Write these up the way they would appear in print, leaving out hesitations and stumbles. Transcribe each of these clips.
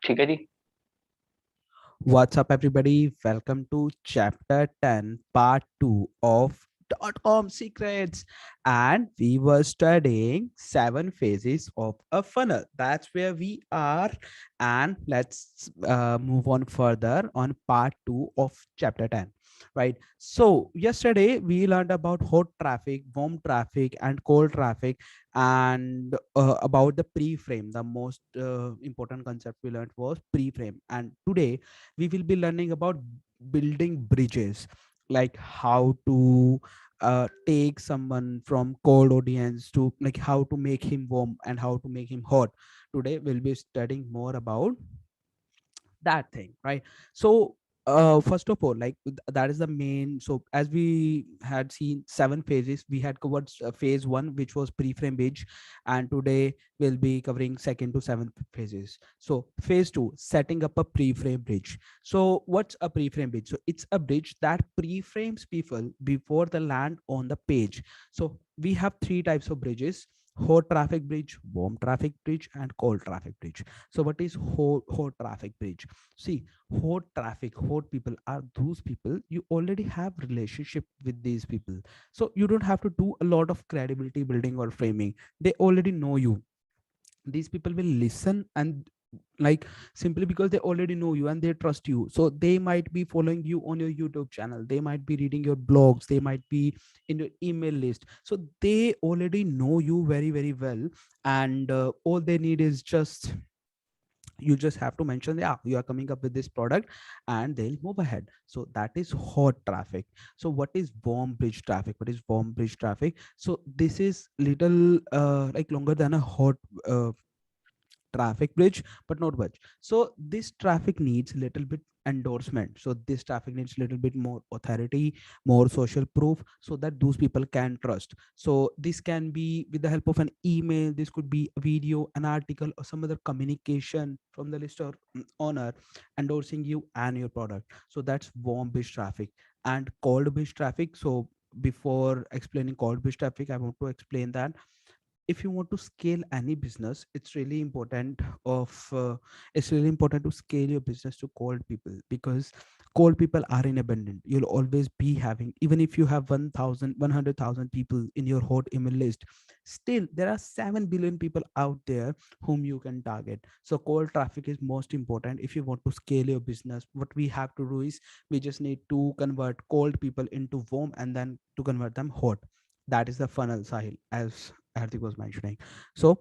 ठीक है जी। What's up, everybody? Welcome to chapter 10, part 2 of .com Secrets. And we were studying 7 phases of a funnel. That's where we are. And let's move on further on part 2 of chapter 10. Right. So, yesterday we learned about hot traffic, warm traffic, and cold traffic, and about the pre-frame. The most important concept we learned was pre-frame. And today we will be learning about building bridges, like how to take someone from cold audience to like how to make him warm and how to make him hot. Today we'll be studying more about that thing, right? So first of all, like that is the main. So as we had seen 7 phases, we had covered phase 1, which was pre-frame bridge, and today we'll be covering second to seventh phases. So phase 2, setting up a pre-frame bridge. So what's a pre-frame bridge? So it's a bridge that pre-frames people before they land on the page. So we have three types of bridges: hot traffic bridge, warm traffic bridge, and cold traffic bridge. So what is hot traffic bridge? See, hot traffic, hot people are those people you already have relationship with these people. So you don't have to do a lot of credibility building or framing. They already know you. These people will listen, and like simply because they already know you and they trust you, so they might be following you on your YouTube channel, they might be reading your blogs, they might be in your email list. So they already know you very very well, and all they need is just you just have to mention, yeah, you are coming up with this product, and they'll move ahead. So that is hot traffic. So what is warm bridge traffic? What is warm bridge traffic? So this is little like longer than a hot traffic bridge, but not much. So this traffic needs a little bit endorsement. So this traffic needs a little bit more authority, more social proof, so that those people can trust. So this can be with the help of an email, this could be a video, an article, or some other communication from the list or owner endorsing you and your product. So that's warm bridge traffic. And cold bridge traffic. So before explaining cold bridge traffic, I want to explain that if you want to scale any business, it's really important to scale your business to cold people, because cold people are in abundant. You'll always be having, even if you have 1000 100,000 people in your hot email list, still there are 7 billion people out there whom you can target. So cold traffic is most important. If you want to scale your business, what we have to do is we just need to convert cold people into warm and then to convert them hot. That is the funnel, Sahil, as Hardik was mentioning. So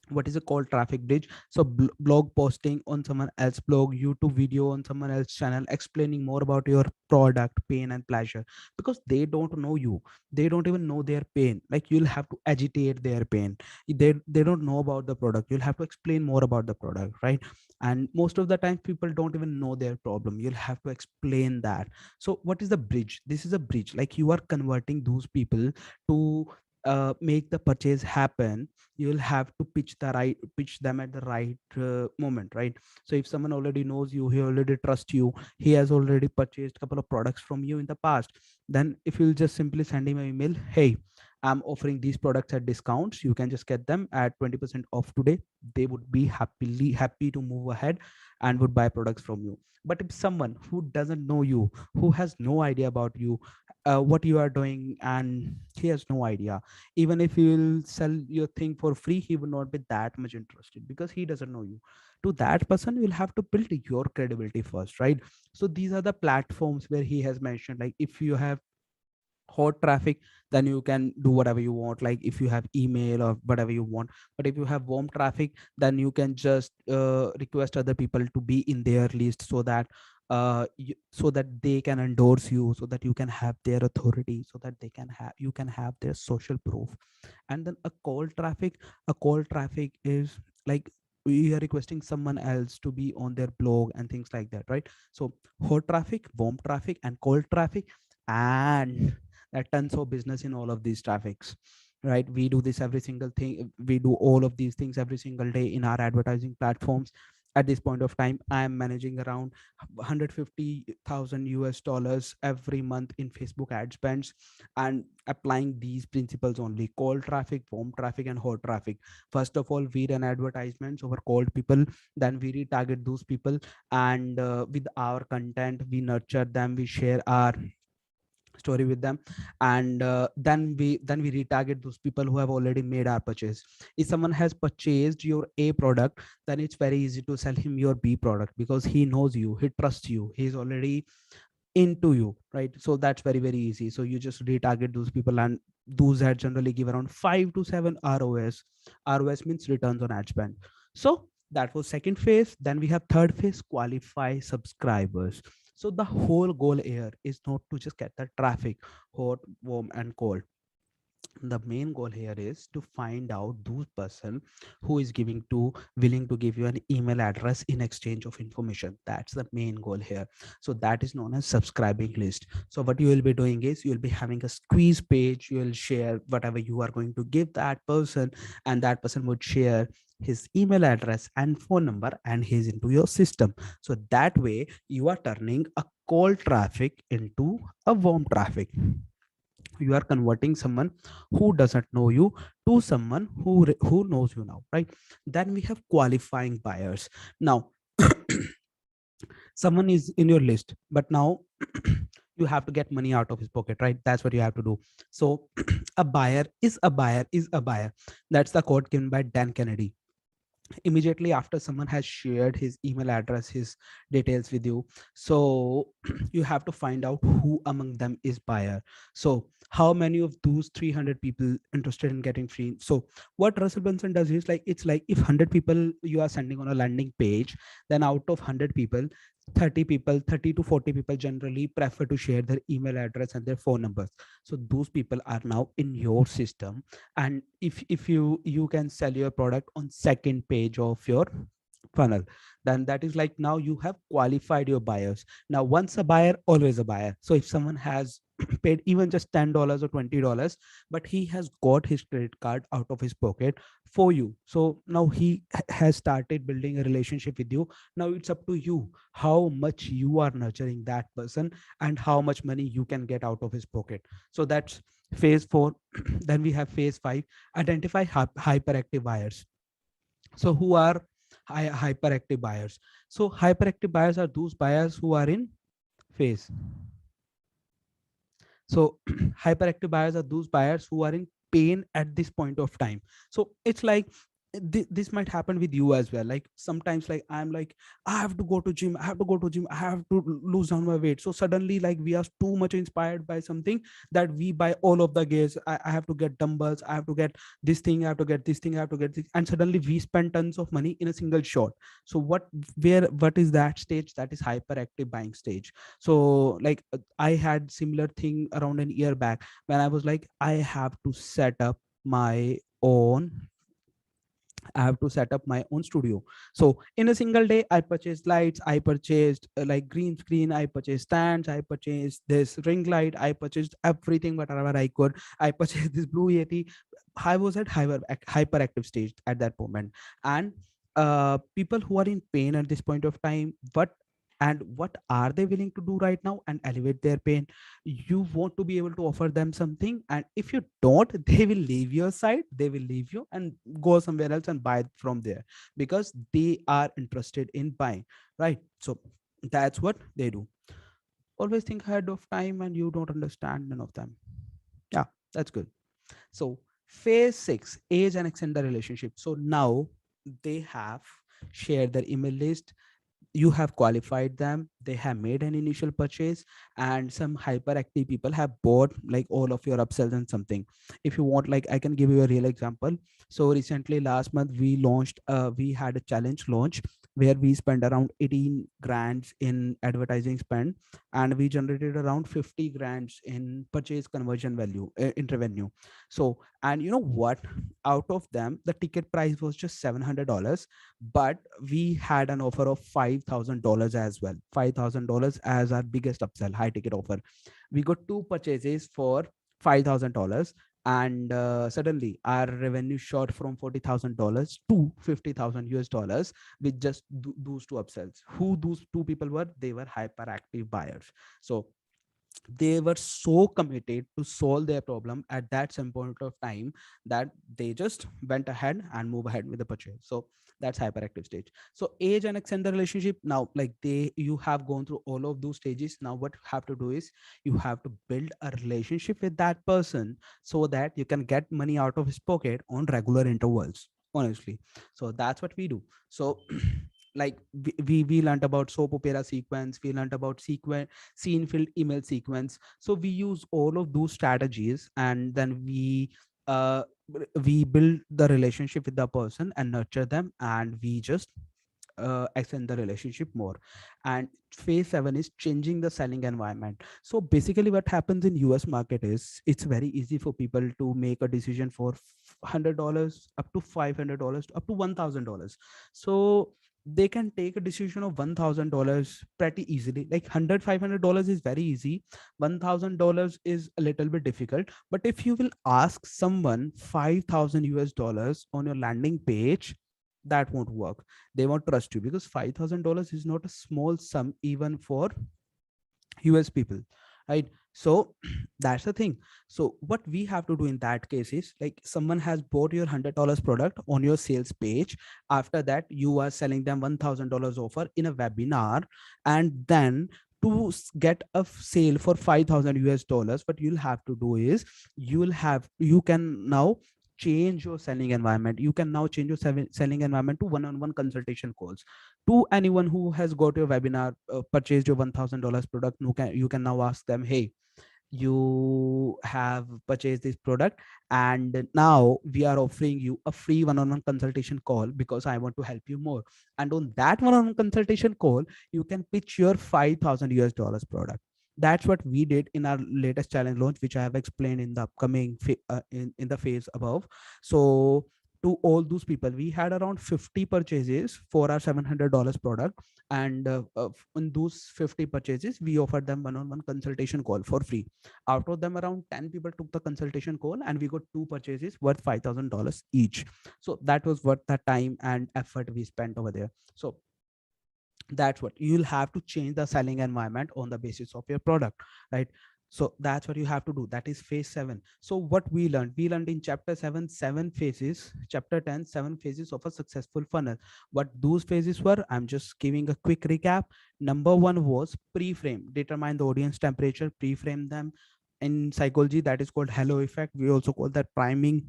what is a cold traffic bridge? So blog posting on someone else blog, YouTube video on someone else channel, explaining more about your product, pain and pleasure, because they don't know you, they don't even know their pain. Like you'll have to agitate their pain. They don't know about the product, you'll have to explain more about the product, right? And most of the time people don't even know their problem, you'll have to explain that. So what is the bridge? This is a bridge, like you are converting those people to make the purchase happen. You'll have to pitch them at the right moment, right? So if someone already knows you, he already trusts you, he has already purchased a couple of products from you in the past, then if you'll just simply send him an email, hey, I'm offering these products at discounts, you can just get them at 20% off today, they would be happy to move ahead and would buy products from you. But if someone who doesn't know you, who has no idea about you, what you are doing, and he has no idea, even if you will sell your thing for free, he will not be that much interested because he doesn't know you. To that person, you will have to build your credibility first, right? So these are the platforms where he has mentioned, like if you have hot traffic, then you can do whatever you want, like if you have email or whatever you want. But if you have warm traffic, then you can just request other people to be in their list, so that so that they can endorse you, so that you can have their authority, so that they can have you can have their social proof. And then a cold traffic is like we are requesting someone else to be on their blog and things like that, right? So hot traffic, warm traffic, and cold traffic. And there are tons of business in all of these traffics, right? We do this every single thing, we do all of these things every single day in our advertising platforms. At this point of time, I am managing around 150,000 US dollars every month in Facebook ad spends, and applying these principles only: cold traffic, warm traffic, and hot traffic. First of all, we run advertisements over cold people, then we retarget those people, and with our content, we nurture them, we share our story with them, and then we retarget those people who have already made our purchase. If someone has purchased your A product, then it's very easy to sell him your B product, because he knows you, he trusts you, he's already into you, right? So that's very very easy. So you just retarget those people, and those ads generally give around 5 to 7 ROS. ROS means returns on ad spend. So that was second phase. Then we have third phase: qualify subscribers. So the whole goal here is not to just get the traffic, hot, warm, and cold. The main goal here is to find out those person who is giving to willing to give you an email address in exchange of information. That's the main goal here. So that is known as subscribing list. So what you will be doing is, you will be having a squeeze page, you will share whatever you are going to give that person, and that person would share his email address and phone number, and he's into your system. So that way you are turning a cold traffic into a warm traffic. You are converting someone who doesn't know you to someone who knows you now, right? Then we have qualifying buyers. Now someone is in your list, but now you have to get money out of his pocket, right? That's what you have to do. So a buyer is a buyer is a buyer. That's the quote given by Dan Kennedy. Immediately after someone has shared his email address, his details with you, so you have to find out who among them is buyer. So how many of those 300 people interested in getting free? So what Russell Brunson does is, like, it's like if 100 people you are sending on a landing page, then out of 100 people, 30 people, 30 to 40 people generally prefer to share their email address and their phone numbers. So those people are now in your system, and if you can sell your product on second page of your funnel, then that is like, now you have qualified your buyers. Now once a buyer, always a buyer. So if someone has paid even just $10 or $20, but he has got his credit card out of his pocket for you, so now he has started building a relationship with you. Now it's up to you how much you are nurturing that person, and how much money you can get out of his pocket. So that's phase 4. Then we have phase 5: identify hyperactive buyers. So who are hyperactive buyers? So hyperactive buyers are those buyers who are in phase. So hyperactive buyers are those buyers who are in pain at this point of time. So it's like, this might happen with you as well. Like sometimes, like, I'm like, I have to go to gym, I have to go to gym, I have to lose down my weight. So suddenly, like, we are too much inspired by something that we buy all of the gears. I have to get dumbbells, I have to get this thing, I have to get this thing, I have to get this, and suddenly we spend tons of money in a single shot. So what is that stage? That is hyperactive buying stage. So like, I had similar thing around an year back, when I was like, own I have to set up my own studio. So in a single day, I purchased lights, I purchased like green screen, I purchased stands, I purchased this ring light, I purchased everything whatever I could. I purchased this blue Yeti. I was at hyperactive stage at that moment. And people who are in pain at this point of time, what are they willing to do right now and elevate their pain? You want to be able to offer them something, and if you don't, they will leave your side, they will leave you and go somewhere else and buy from there, because they are interested in buying, right? So that's what they do. Always think ahead of time, and you don't understand none of them. Yeah, that's good. So phase 6: age and extend the relationship. So now they have shared their email list, you have qualified them, they have made an initial purchase, and some hyperactive people have bought like all of your upsells and something. If you want, like, I can give you a real example. So recently, last month, we had a challenge launch where we spent around 18 grands in advertising spend, and we generated around 50 grands in purchase conversion value, in revenue. So, and you know what, out of them the ticket price was just $700, but we had an offer of $5,000 as well. $5,000 as our biggest upsell, high ticket offer. We got two purchases for $5,000, and suddenly our revenue shot from $40,000 to 50,000 US dollars with just those two upsells. Who those two people were? They were hyperactive buyers. So they were so committed to solve their problem at that some point of time that they just went ahead and move ahead with the purchase. So that's hyperactive stage. So age and extend the relationship. Now, like you have gone through all of those stages. Now what you have to do is you have to build a relationship with that person so that you can get money out of his pocket on regular intervals, honestly. So that's what we do. So like we learned about soap opera sequence, we learned about sequence, scene filled email sequence. So we use all of those strategies, and then uh we build the relationship with the person and nurture them, and we just extend the relationship more. And phase 7 is changing the selling environment. So basically what happens in US market is it's very easy for people to make a decision for $100 up to $500 up to $1,000. So they can take a decision of $1,000 pretty easily. Like $100 $500 is very easy, $1,000 is a little bit difficult. But if you will ask someone 5,000 US dollars on your landing page, that won't work. They won't trust you because $5,000 is not a small sum even for US people, right? So that's the thing. So what we have to do in that case is, like, someone has bought your $100 product on your sales page. After that, you are selling them $1,000 offer in a webinar, and then to get a sale for 5,000 US dollars, what you'll have to do is you can now change your selling environment. You can now change your selling environment to one-on-one consultation calls. To anyone who has got your webinar, purchased your $1,000 product, you can now ask them, hey, you have purchased this product, and now we are offering you a free one-on-one consultation call because I want to help you more. And on that one-on-one consultation call, you can pitch your 5,000 US dollars product. That's what we did in our latest challenge launch, which I have explained in the upcoming in the phase above. So to all those people, we had around 50 purchases for our $700 product, and in those 50 purchases we offered them one-on-one consultation call for free. Out of them, around 10 people took the consultation call, and we got two purchases worth $5,000 each. So that was worth the time and effort we spent over there. So that's what you'll have to change the selling environment on the basis of your product, right? So that's what you have to do. That is phase 7. So what we learned in chapter 7 7 phases, chapter 10 7 phases of a successful funnel. What those phases were, I'm just giving a quick recap. Number 1 was pre-frame. Determine the audience temperature, pre-frame them. In psychology, that is called halo effect. We also call that priming.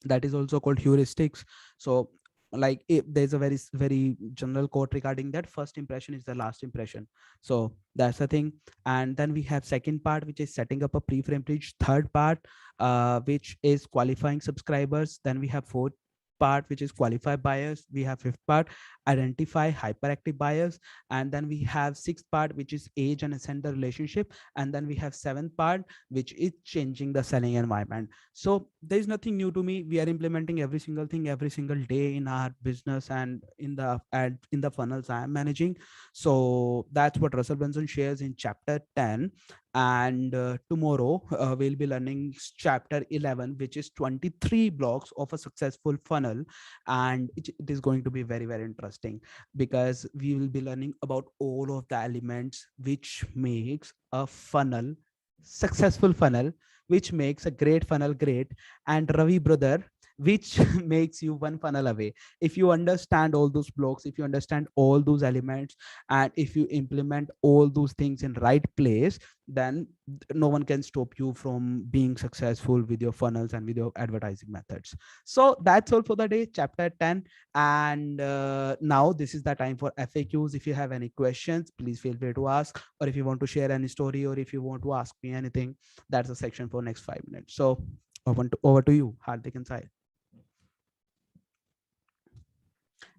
That is also called heuristics. So like, if there's a very general quote regarding that, first impression is the last impression. So that's the thing. And then we have second part, which is setting up a pre-frame page. Third part, which is qualifying subscribers. Then we have fourth part, which is qualify buyers. We have fifth part, identify hyperactive buyers. And then we have sixth part, which is age and ascend the relationship. And then we have seventh part, which is changing the selling environment. So there's nothing new to me. We are implementing every single thing every single day in our business and in the funnels I am managing. So that's what Russell Brunson shares in chapter 10. And tomorrow we'll be learning chapter 11, which is 23 blocks of a successful funnel. And it is going to be very interesting, because we will be learning about all of the elements which makes a funnel successful funnel, which makes a great funnel great. And Ravi brother, which makes you one funnel away. If you understand all those blocks, if you understand all those elements, and if you implement all those things in right place, then no one can stop you from being successful with your funnels and with your advertising methods. So that's all for the day, chapter 10. And now this is the time for FAQs. If you have any questions, please feel free to ask, or if you want to share any story, or if you want to ask me anything, that's a section for next 5 minutes. So over to you, Hardik and Sai.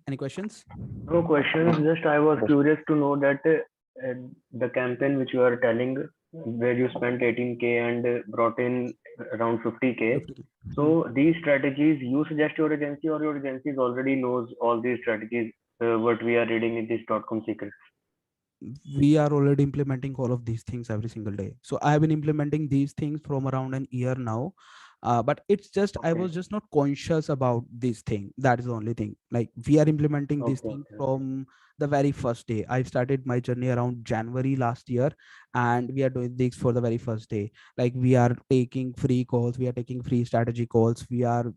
Any questions? No questions. Just I was curious to know that the campaign which you are telling, where you spent 18K and brought in around 50K. 50. So these strategies you suggest your agency, or your agency already knows all these strategies, what we are reading in this .com secrets? We are already implementing all of these things every single day. So I have been implementing these things from around an year now. But it's just I Okay. was just not conscious about this thing. That is the only thing. Like we are implementing this Okay. thing Okay. Okay. from the very first day. I started my journey around January last year, and we are doing this for the very first day. Like we are taking free calls, we are taking free strategy calls, we are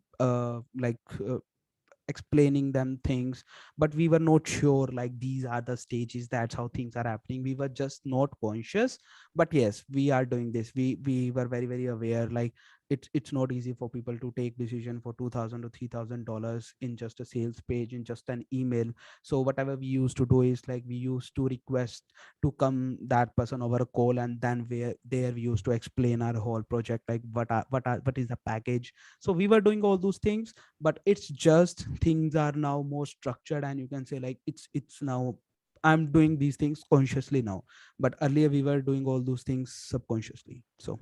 explaining them things, but we were not sure like these are the stages, that's how things are happening. We were just not conscious. But yes, we are doing this. We were very very aware. Like it's not easy for people to take decision for 2000 to $3000 in just a sales page, in just an email. So whatever we used to do is like we used to request to come that person over a call, and then where there we used to explain our whole project, like what is the package. So we were doing all those things, but it's just things are now more structured, and you can say like it's now I'm doing these things consciously now, but earlier we were doing all those things subconsciously. So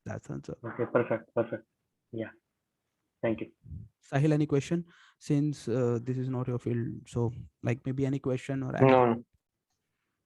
that's the answer. Okay. Perfect. Perfect. Yeah. Thank you. Sahil, any question? Since this is not your field, so like maybe any question or No, anything?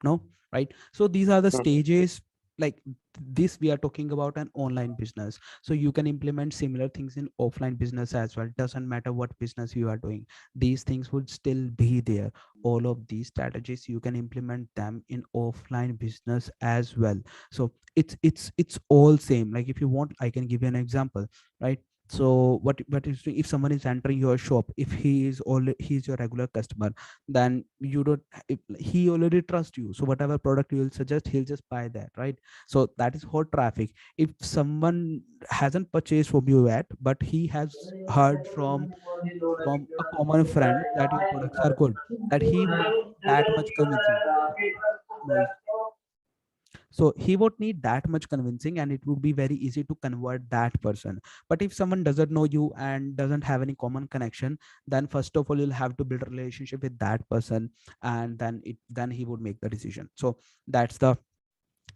no. No, right? So these are the Hmm. stages. Like this we are talking about an online business, so you can implement similar things in offline business as well. Doesn't matter what business you are doing, these things would still be there. All of these strategies you can implement them in offline business as well. So it's all same. Like if you want, I can give you an example, right? So what is, if someone is entering your shop, if he is already he's your regular customer, then you don't, if he already trusts you, so whatever product you will suggest, he'll just buy that, right? So that is hot traffic. If someone hasn't purchased from you yet, but he has heard from a common friend that your products are good, that he won't need that much convincing. Noise. So he won't need that much convincing, and it would be very easy to convert that person. But if someone doesn't know you and doesn't have any common connection, then first of all you'll have to build a relationship with that person, and then he would make the decision. So that's the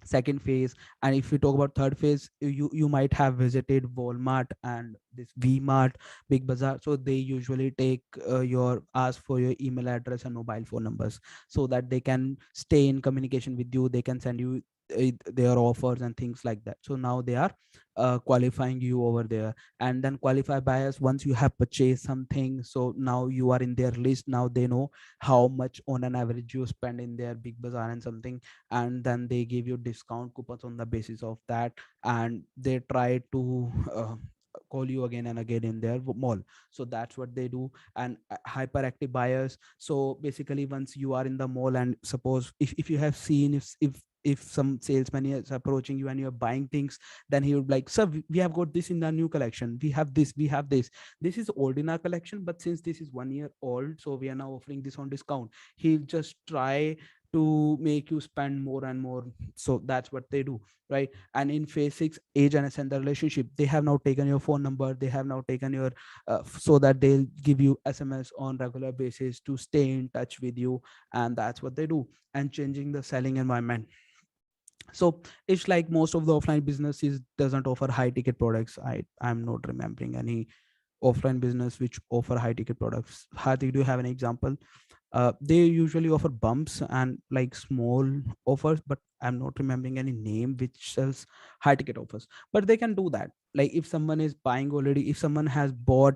second phase. And if we talk about third phase, you might have visited Walmart and this V-Mart, Big Bazaar. So they usually take your ask for your email address and mobile phone numbers, so that they can stay in communication with you. They can send you their offers and things like that. So now they are qualifying you over there. And then qualify buyers, once you have purchased something, so now you are in their list. Now they know how much on an average you spend in their Big Bazaar and something, and then they give you discount coupons on the basis of that, and they try to call you again and again in their mall. So that's what they do. And hyperactive buyers, so basically once you are in the mall, and suppose if you have seen, if some salesman is approaching you and you're buying things, then he would be like, sir, we have got this in the new collection, we have this, we have this is old in our collection, but since this is 1 year old, so we are now offering this on discount. He'll just try to make you spend more and more. So that's what they do, right? And in phase 6, age and ascend the relationship, they have now taken your phone number, they have now taken your so that they'll give you SMS on regular basis to stay in touch with you. And that's what they do. And changing the selling environment, so it's like most of the offline businesses doesn't offer high ticket products. I'm not remembering any offline business which offer high ticket products. Hardik, do you have an example? They usually offer bumps and like small offers, but I'm not remembering any name which sells high ticket offers. But they can do that. Like if someone is buying already, if someone has bought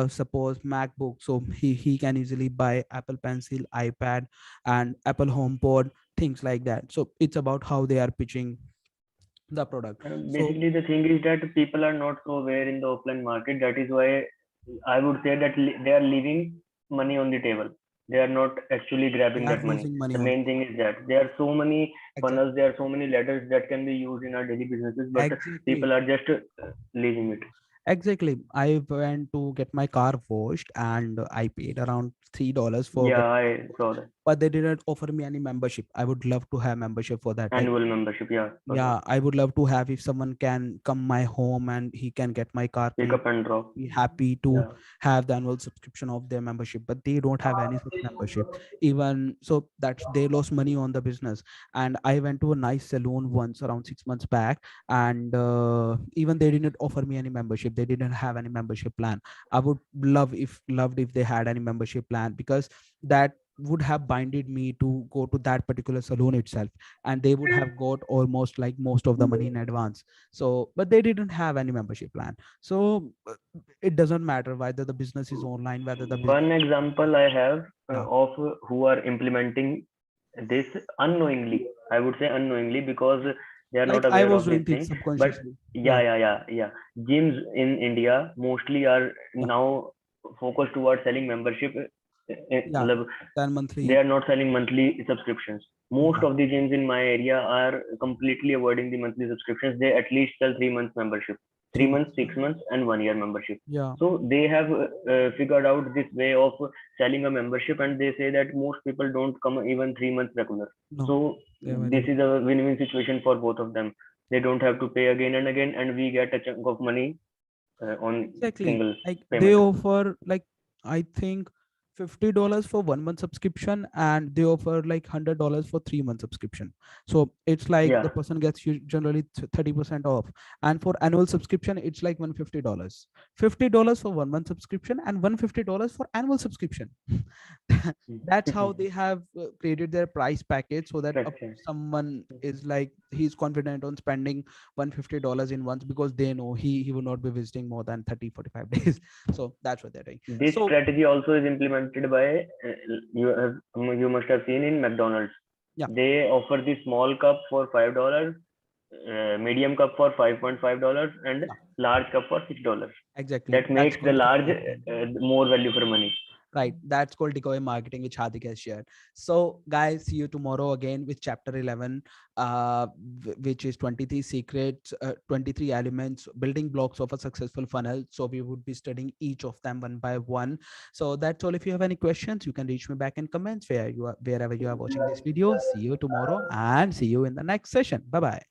suppose MacBook, so he can easily buy Apple Pencil, iPad, and Apple HomePod, things like that. So it's about how they are pitching the product. So Basically, the thing is that people are not so aware in the offline market. That is why I would say that they are leaving money on the table. They are not actually they grabbing are that money. losing money The on main thing is that there are so many exactly. funnels, there are so many ladders that can be used in our daily businesses, but Exactly. people are just leaving it. Exactly. I went to get my car washed, and I paid around $3 for Yeah, getting it I washed. saw that. But they didn't offer me any membership. I would love to have membership for that. Like, Annual membership. Yeah, perfect. yeah, I would love to have, if someone can come my home and he can get my car Pick clean, up and drop. be happy to Yeah. have the annual subscription of their membership. But they don't have any such membership. Even so, that's they lost money on the business. And I went to a nice salon once around 6 months back, and even they didn't offer me any membership. They didn't have any membership plan. I would loved if they had any membership plan, because that would have binded me to go to that particular salon itself, and they would have got almost like most of the money in advance. So but they didn't have any membership plan. So it doesn't matter whether the business is online, whether the business. One example I have Yeah, of who are implementing this unknowingly. I would say unknowingly because they are not like I aware was of this doing things thing. But subconsciously. yeah, Yeah, yeah, yeah, yeah. Gyms in India mostly are yeah, now focused towards selling membership. yeah, Matlab, then they monthly. are not selling monthly subscriptions. Most Yeah, of the gyms in my area are completely avoiding the monthly subscriptions. They at least sell 3 months membership, three 3 months. months, 6 months, and 1 year membership. Yeah, So they have figured out this way of selling a membership, and they say that most people don't come even 3 months regular. no, So they're very this good. is a win-win situation for both of them. They don't have to pay again and again, and we get a chunk of money on Exactly. single Like they payment. offer like, I think, $50 for 1 month subscription, and they offer like $100 for 3 month subscription. So it's like Yeah. the person gets you generally 30% off. And for annual subscription, it's like $150. $50 for 1 month subscription and $150 for annual subscription. That's how they have created their price package, so that Structure. someone is like he's confident on spending $150 in once, because they know he will not be visiting more than 30-45 days. So that's what they're doing. This So strategy also is implemented by you must have seen in McDonald's. yeah, They offer the small cup for $5, medium cup for $5.5, and yeah, large cup for $6. exactly. That That's makes the called decoy large marketing. more value for money. Right. That's called decoy marketing, which Hardik has shared. So, guys, see you tomorrow again with chapter 11, which is 23 secrets, 23 elements, building blocks of a successful funnel. So, we would be studying each of them one by one. So, that's all. If you have any questions, you can reach me back in comments wherever you are watching this video. See you tomorrow and see you in the next session. Bye bye.